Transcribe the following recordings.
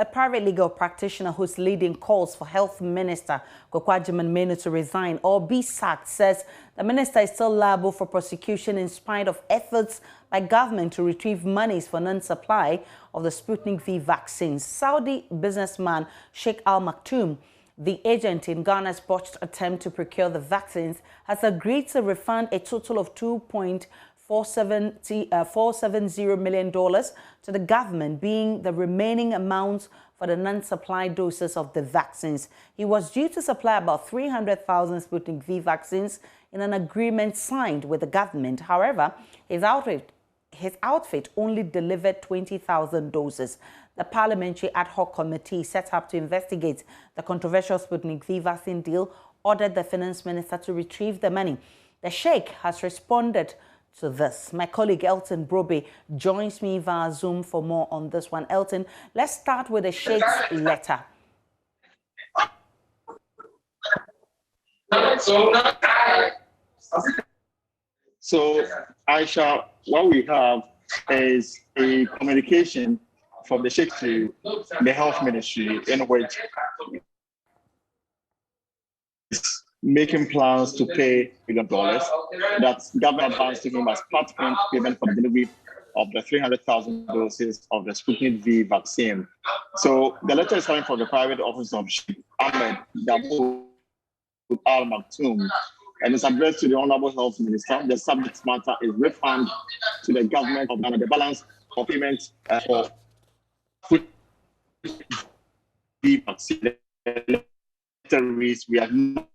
a private legal practitioner who's leading calls for Health Minister Kwakwajiman Menu to resign or be sacked, says the minister is still liable for prosecution in spite of efforts by government to retrieve monies for non-supply of the Sputnik V vaccine. Saudi businessman Sheikh Al Maktoum, the agent in Ghana's botched attempt to procure the vaccines, has agreed to refund a total of $470 million to the government, being the remaining amounts for the non-supplied doses of the vaccines. He was due to supply about 300,000 Sputnik V vaccines in an agreement signed with the government. However, his outfit only delivered 20,000 doses. The Parliamentary Ad Hoc Committee set up to investigate the controversial Sputnik V vaccine deal ordered the Finance Minister to retrieve the money. The Sheikh has responded to this. My colleague Elton Brobe joins me via Zoom for more on this one. Elton, let's start with the Sheikh's letter. So, Aisha, what we have is a communication from the Sheikh to the Health Ministry in which is making plans to pay $1 billion. That's government advanced to him as part payment for the delivery of the 300,000 doses of the Sputnik V vaccine. So the letter is coming from the private office of Sheikh Al Maktoum, and it's addressed to the Honorable Health Minister. The subject matter is refund to the government of Ghana, the balance of payments for Sputnik V vaccine. The letter reads, we have not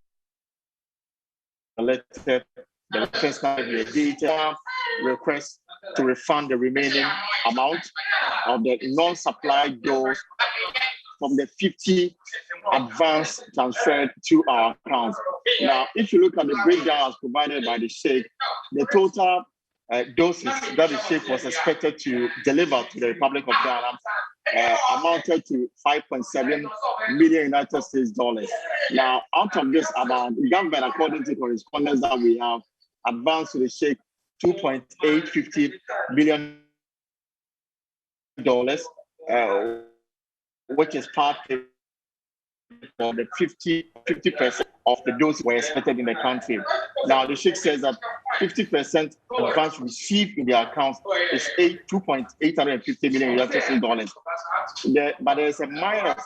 elected the reference the data request to refund the remaining amount of the non-supplied dose from the 50 advance transferred to our accounts. Now, if you look at the breakdown as provided by the Sheikh, the total doses that the Sheikh was expected to deliver to the Republic of Ghana amounted to 5.7 million United States dollars. Now, out of this amount, the government, according to correspondence that we have, advanced to the Sheikh $2.850 billion, which is part of the 50% of the doses were expected in the country. Now, the Sheikh says that 50% advance received in their accounts is $2.850 million United States dollars. But there's a minus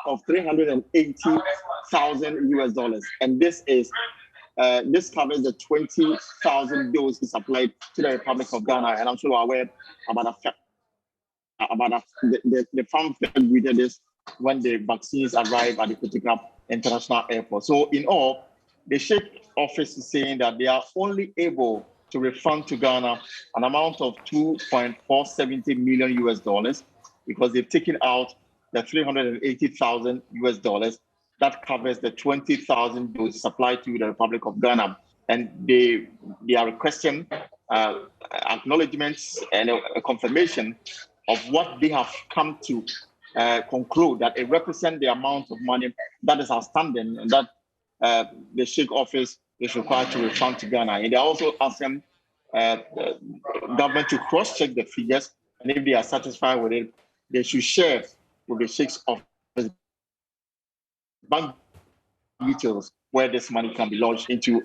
of 380,000 US dollars, and this covers the 20,000 doses supplied to the Republic of Ghana. And I'm sure you're aware about the farm greeted this when the vaccines arrive at the critical international airport. So in all, the Sheikh office is saying that they are only able to refund to Ghana an amount of $2.470 million US dollars because they've taken out the 380,000 US dollars that covers the 20,000 doses supplied to the Republic of Ghana. And they are requesting acknowledgements and a confirmation of what they have come to conclude, that it represents the amount of money that is outstanding and that the Sheikh office is required to refund to Ghana. And they're also asking the government to cross-check the figures, and if they are satisfied with it, they should share with the Sheikh's office bank details where this money can be lodged into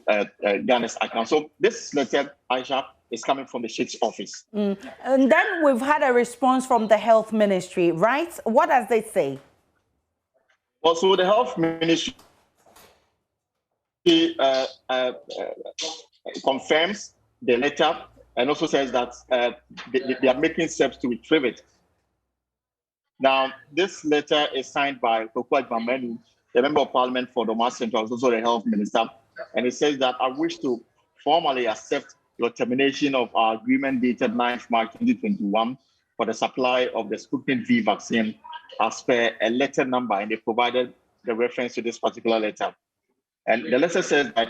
Ghana's account. So this letter, Aisha, is coming from the Sheikh's office. And then we've had a response from the Health Ministry, right? What does they say? Well, so the Health Ministry confirms the letter and also says that they are making steps to retrieve it. Now, this letter is signed by Kwakwajiman Menu, the Member of Parliament for Doma Central, also the Health Minister, and it says that I wish to formally accept your termination of our agreement dated 9th March 2021 for the supply of the Sputnik V vaccine as per a letter number, and they provided the reference to this particular letter. And the letter says that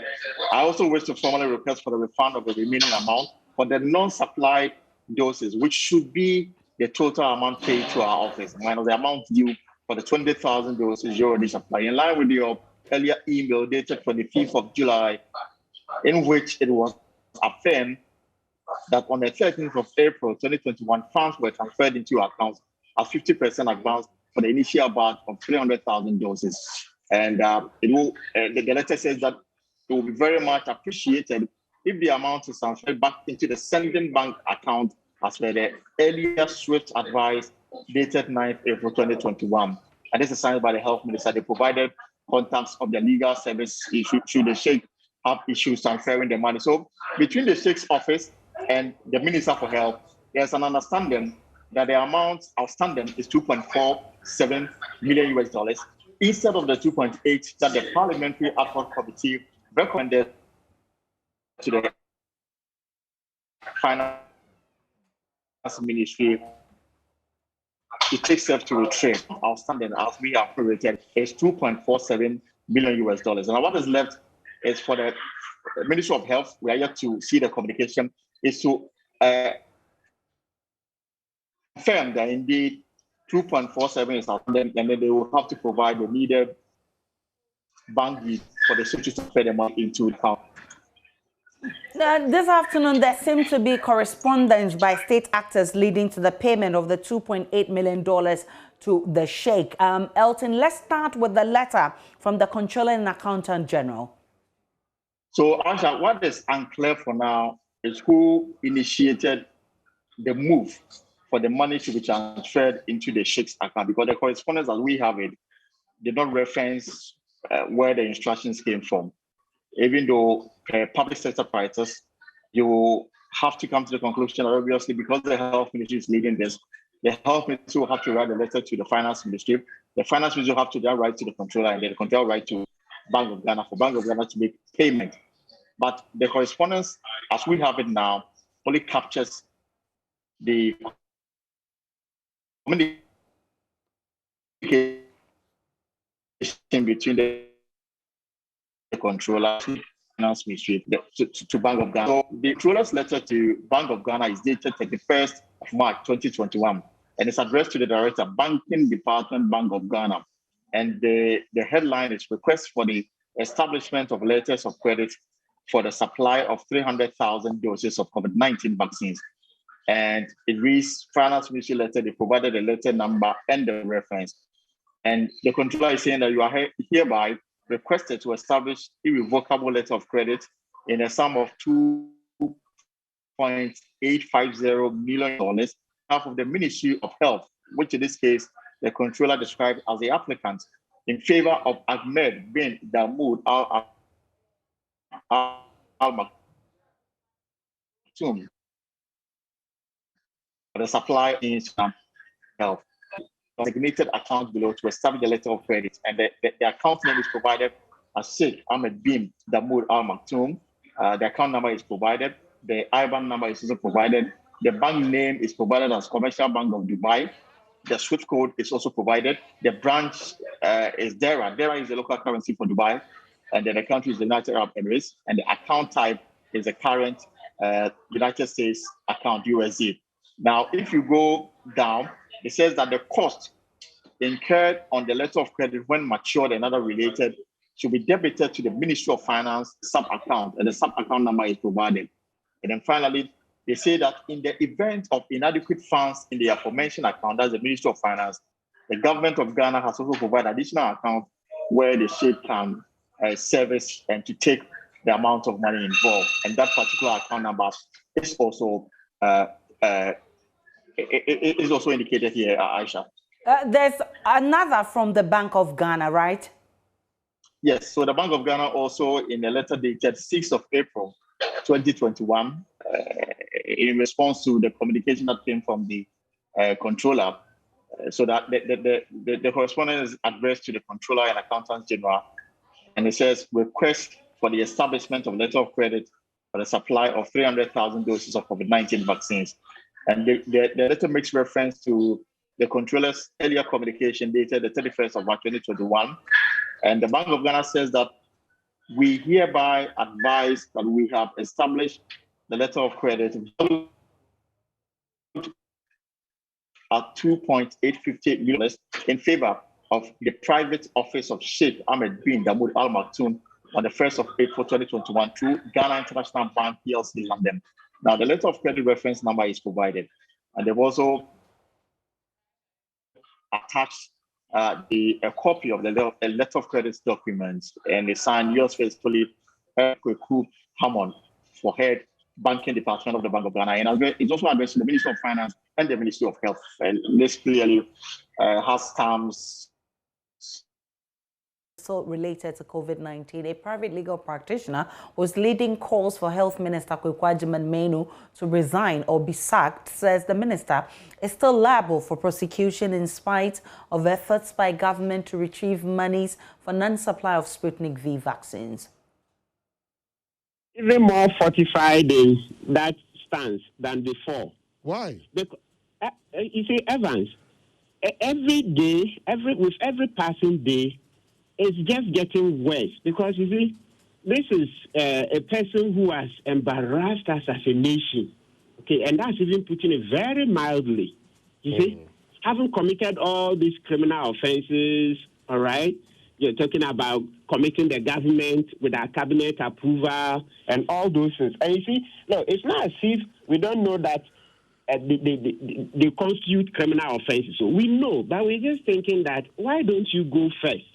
I also wish to formally request for the refund of the remaining amount for the non-supplied doses, which should be the total amount paid to our office, minus the amount due for the 20,000 doses you already supplied, in line with your earlier email dated 25th of July, in which it was affirmed that on the 13th of April 2021, funds were transferred into your accounts as 50% advance for the initial batch of 300,000 doses. And the letter says that it will be very much appreciated if the amount is transferred back into the sending bank account as per the earlier SWIFT advice dated 9th April 2021. And this is signed by the Health Minister. They provided contacts of the legal service should the Sheikh have issues transferring the money. So between the Sheikh's office and the Minister for Health, there's an understanding that the amount outstanding is 2.47 million US dollars instead of the 2.8 that the Parliamentary Ad Hoc Committee recommended to the Finance Ministry. It takes steps to retrieve outstanding as we have predicted is 2.47 million US dollars. And what is left is for the Ministry of Health. We are yet to see the communication, is to confirm that indeed 2.47 is outstanding, and then they will have to provide the needed bank details for the secretary to pay the money into the account. This afternoon, there seemed to be correspondence by state actors leading to the payment of the $2.8 million to the Sheikh. Elton, let's start with the letter from the Comptroller and Accountant General. So, Asha, what is unclear for now is who initiated the move for the money to be transferred into the Sheikh's account, because the correspondence as we have it did not reference where the instructions came from. Even though public sector practice, you have to come to the conclusion that obviously because the Health Ministry is leading this, the Health Ministry will have to write a letter to the Finance Ministry. The Finance Ministry will have to then write to the Controller, and then the Controller will write to Bank of Ghana for Bank of Ghana to make payment. But the correspondence, as we have it now, only captures the communication between the Controller and Finance Ministry to Bank of Ghana. So the Controller's letter to Bank of Ghana is dated 31st of March 2021, and it's addressed to the Director, Banking Department, Bank of Ghana. And the headline is request for the establishment of letters of credit for the supply of 300,000 doses of COVID-19 vaccines. And it reads, Finance Ministry letter, they provided the letter number and the reference. And the Controller is saying that you are hereby requested to establish irrevocable letter of credit in a sum of $2.850 million, half of the Ministry of Health, which in this case, the Controller described as the applicant, in favor of Ahmed bin Damoud Al Maktoum, the supply in health. Designated account below to establish the letter of credit, and the account name is provided as Sheikh Ahmed bin Damoud Al Maktoum. The account number is provided. The IBAN number is also provided. The bank name is provided as Commercial Bank of Dubai. The SWIFT code is also provided. The branch is Dera. Dera is the local currency for Dubai, and then the country is the United Arab Emirates, and the account type is the current United States account, USD. Now, if you go down, it says that the cost incurred on the letter of credit when matured and other related should be debited to the Ministry of Finance sub-account, and the sub-account number is provided. And then finally, they say that in the event of inadequate funds in the aforementioned account, that's the Ministry of Finance, the government of Ghana has also provided additional account where the Sheikh can service and to take the amount of money involved. And that particular account number is also it is also indicated here, Aisha. There's another from the Bank of Ghana, right? Yes, so the Bank of Ghana also, in a letter dated 6th of April 2021, in response to the communication that came from the Controller, so that the correspondence is addressed to the Controller and Accountant General, and it says, request for the establishment of letter of credit for the supply of 300,000 doses of COVID-19 vaccines. And the letter makes reference to the Controller's earlier communication dated the 31st of March 2021. And the Bank of Ghana says that we hereby advise that we have established the letter of credit at $2.858 million in favor of the private office of Sheikh Ahmed bin Damoud Al Maktoum on the 1st of April 2021 through Ghana International Bank PLC London. Now, the letter of credit reference number is provided, and they've also attached a copy of the letter of credit documents, and they signed yours faithfully, Kweku Hammond, for head banking department of the Bank of Ghana. And it's also addressed to the Ministry of Finance and the Ministry of Health. And this clearly has terms. So related to COVID-19, a private legal practitioner was leading calls for Health Minister Kweku Menu to resign or be sacked, says the minister is still liable for prosecution in spite of efforts by government to retrieve monies for non-supply of Sputnik V vaccines. Even more fortified in that stance than before. Why? Because, you see, Evans, every day, with every passing day, it's just getting worse, because you see, this is a person who has embarrassed us as a nation. Okay, and that's even putting it very mildly. You see, having committed all these criminal offenses, all right? You're talking about committing the government with our cabinet approval and all those things. And you see, no, it's not as if we don't know that they constitute criminal offenses. So we know, but we're just thinking that, why don't you go first?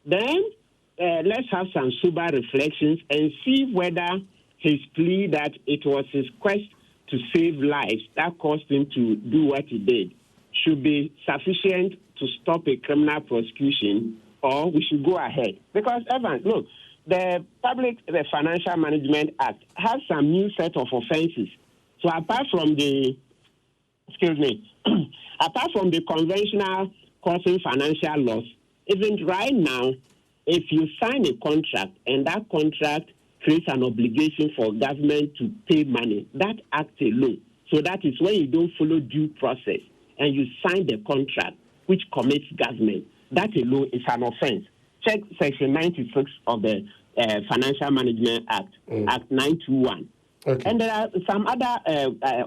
Then let's have some sober reflections and see whether his plea that it was his quest to save lives that caused him to do what he did should be sufficient to stop a criminal prosecution, or we should go ahead. Because, Evans, look, the Financial Management Act has some new set of offenses. So apart from the, apart from the conventional causing financial loss, even right now, if you sign a contract and that contract creates an obligation for government to pay money, that act alone. So that is when you don't follow due process and you sign the contract which commits government. That alone is an offense. Check Section 96 of the Financial Management Act, Act 921. Okay. And there are some other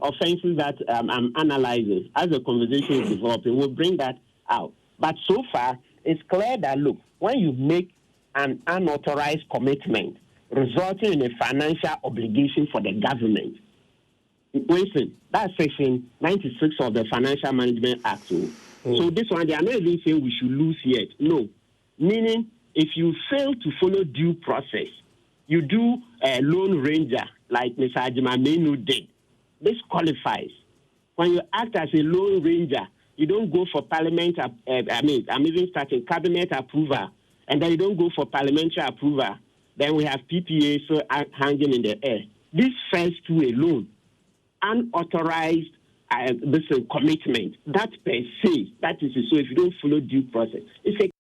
offenses that I'm analyzing. As the conversation is developing, we'll bring that out. But so far, it's clear that, look, when you make an unauthorized commitment resulting in a financial obligation for the government, listen, that's Section 96 of the Financial Management Act. So this one, they are not even saying we should lose yet. No. Meaning, if you fail to follow due process, you do a Lone Ranger, like Mr. Ajimamenu did. This qualifies. When you act as a Lone Ranger, you don't go for parliament, I'm even starting cabinet approval, and then you don't go for parliamentary approval. Then we have PPA so hanging in the air. These first two alone, unauthorized commitment, that per se, that is so if you don't follow due process, it's a